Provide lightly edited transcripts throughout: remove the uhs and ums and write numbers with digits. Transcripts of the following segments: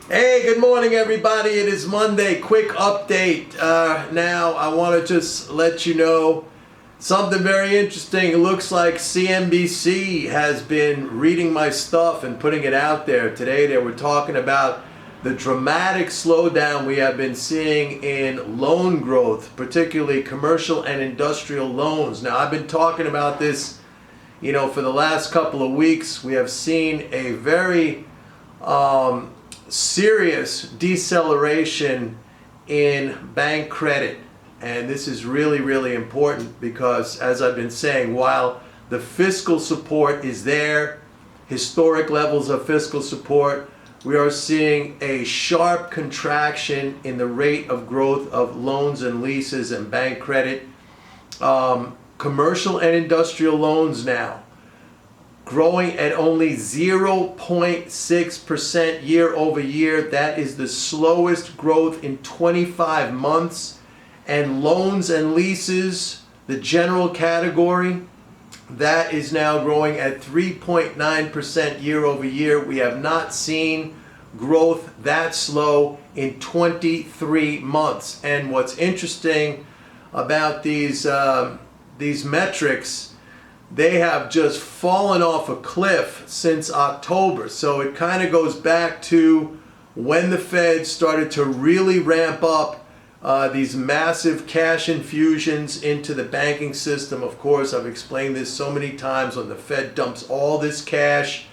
Hey, good morning, everybody. It is Monday. Quick update. Now, I want to just let you know something very interesting. It looks like CNBC has been reading my stuff and putting it out there. Today, they were talking about the dramatic slowdown we have been seeing in loan growth, particularly commercial and industrial loans. Now, I've been talking about this, for the last couple of weeks. We have seen a very serious deceleration in bank credit, and this is really important because, as I've been saying, while the fiscal support is there, historic levels of fiscal support, we are seeing a sharp contraction in the rate of growth of loans and leases and bank credit. Commercial and industrial loans now growing at only 0.6% year over year. That is the slowest growth in 25 months. And loans and leases, the general category, that is now growing at 3.9% year over year. We have not seen growth that slow in 23 months. And what's interesting about these metrics, they have just fallen off a cliff since October. So it kind of goes back to when the Fed started to really ramp up these massive cash infusions into the banking system. Of course, I've explained this so many times. When the Fed dumps all this cash,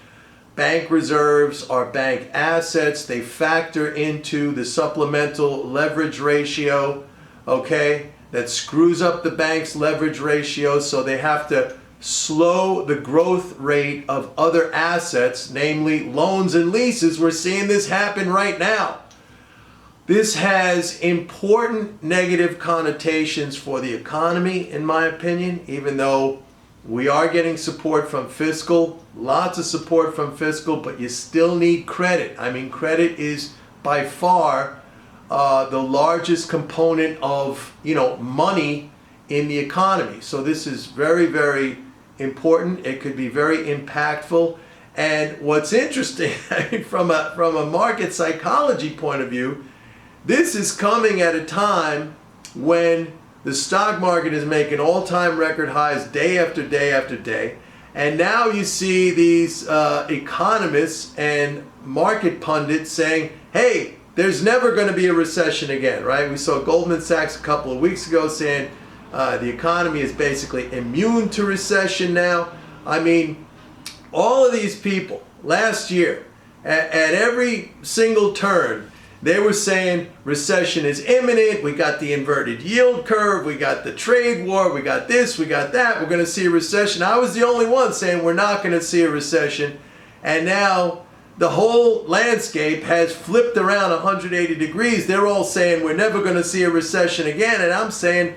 bank reserves are bank assets. They factor into the supplemental leverage ratio, okay? That screws up the bank's leverage ratio, so they have to slow the growth rate of other assets, namely loans and leases. We're seeing this happen right now. This has important negative connotations for the economy, in my opinion, even though we are getting support from fiscal, lots of support from fiscal, but you still need credit. I mean, credit is by far the largest component of, money in the economy. So this is very important. It could be very impactful. And what's interesting, from a market psychology point of view, this is coming at a time when the stock market is making all-time record highs day after day after day. And now you see these economists and market pundits saying, hey, there's never going to be a recession again, right? We saw Goldman Sachs a couple of weeks ago saying the economy is basically immune to recession now. I mean, all of these people last year, at every single turn, they were saying recession is imminent. We got the inverted yield curve. We got the trade war. We got this. We got that. We're going to see a recession. I was the only one saying we're not going to see a recession. And now the whole landscape has flipped around 180 degrees. They're all saying we're never going to see a recession again. And I'm saying,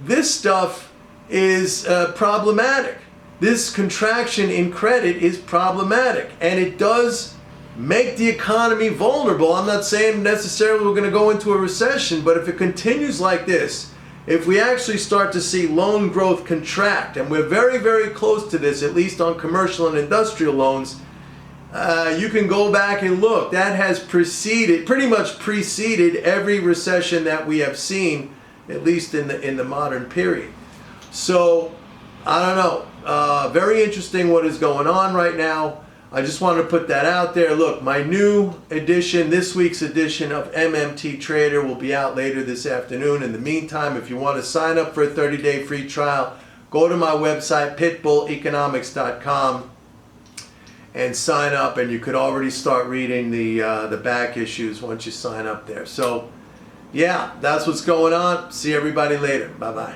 this stuff is problematic. This contraction in credit is problematic, and it does make the economy vulnerable. I'm not saying necessarily we're going to go into a recession, but if it continues like this, if we actually start to see loan growth contract, and we're very close to this, at least on commercial and industrial loans, you can go back and look. That has pretty much preceded every recession that we have seen, at least in the modern period. So, I don't know. Very interesting what is going on right now. I just wanted to put that out there. Look, my new edition, this week's edition of MMT Trader will be out later this afternoon. In the meantime, if you want to sign up for a 30-day free trial, go to my website, pitbulleconomics.com, and sign up, and you could already start reading the back issues once you sign up there. So, yeah, that's what's going on. See everybody later. Bye-bye.